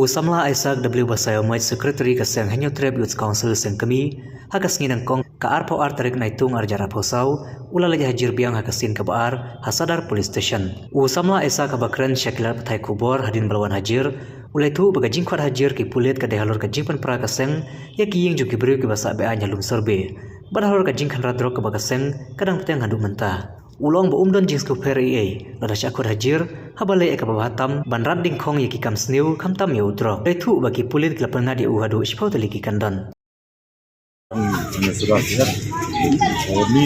samla Isaac W Basayo Mai Secretary kaseng Hanyo Treb Youth Council seng kami hakas nginang kong ka arpo tarik naitung arjara posau ula lagi hajir biang hakasin kabar hasadar police station. Samla Isaac kabakren syakilar patai kubor hadin balwan hajir ulai tu bagajing kwat hajir ki pulit ka dehalor ka jingpan pra kaseng ya ki yeng juki beriu ki basa bea nyalum sorbe. Badhalor ka jingkan radrok ka bagaseng kadang peteng handu mentah. Ulong ba umdon jings ko PRA lada syakut hajir habalai eka babahatam ban radding kong yaki kam sniu kam tam ya udrok letu bagi pulit kelapan ngadi uhadu ispau teliki kandan. Sudah siap. Ini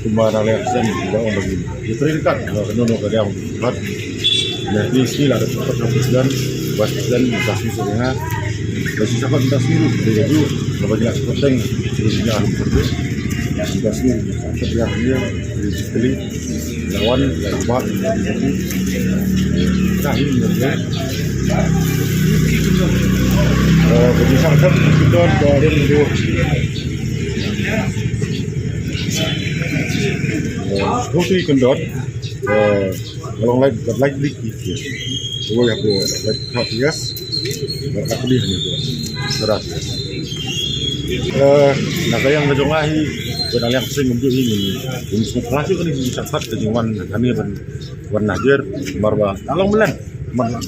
cuma reaksi tidak orang begini. Diberikan kalau ke dia buat. Jadi skill ada dan buat dan kasih sebenarnya. Kasih sangat kita sendiri. Jadi kalau banyak penting jadinya harus kita sendiri. Setiap dia sekali lawan buat jadi kami berjaya. Bagi sangat kita dari dulu. Putri kendor, kalau like dikit, boleh aku like hot yes, aku dia ni tu, serat. Nak yang berjongahi, benar yang sering untuk ini, ini semua kelas ini bisa hot kejuan kami warna jer, marba, tolong belan,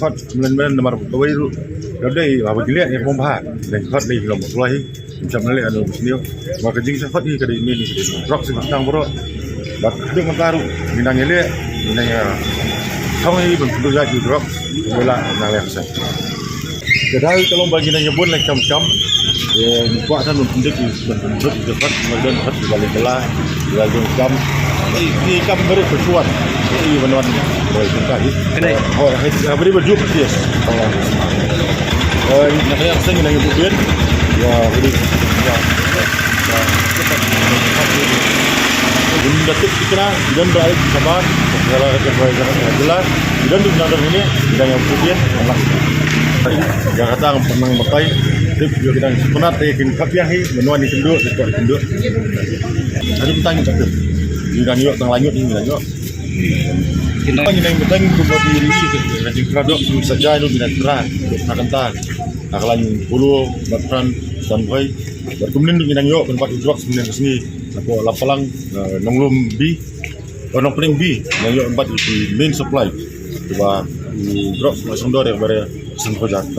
hot belan nomor baru. Dari apa gila yang membahas, dan hot lagi kalau mulai. Macam mana ada musnio, maka jing sangat ni kadang ini rock sekarang bro, bak dia mengkaru, minangnya le, minangnya, kau ini bentuk jadi rock, bela nalek saya. Jadi kalau bagi nanya pun like cam-cam, buat kan untuk bentuk cepat, kemudian hot balik belah, balik cam, ini cam beri bersuat, ini benar boleh tengah ini. Oh, beri berjuang yes, kalau nak yang saya nanya bukan. Ya, jadi ya. Ini datuk kita dan baik sabar. Kalau kerja adalah dan di dalam ini dan yang putih Allah. Jakarta pernah pakai tip juga kita pernah tekin kapiahi menuani kenduk sektor kenduk. Jadi kita tanya satu. Di danyo tang lanjut ini danyo. Kita yang penting kumpul diri rajin kradok saja itu tidak terang nak akalan bulu batran sampai berkemudian dengan yo tempat ujak sebenarnya kesini aku lapalang nonglum B orang paling B yang yo empat di main supply coba drop langsung dari bare sen project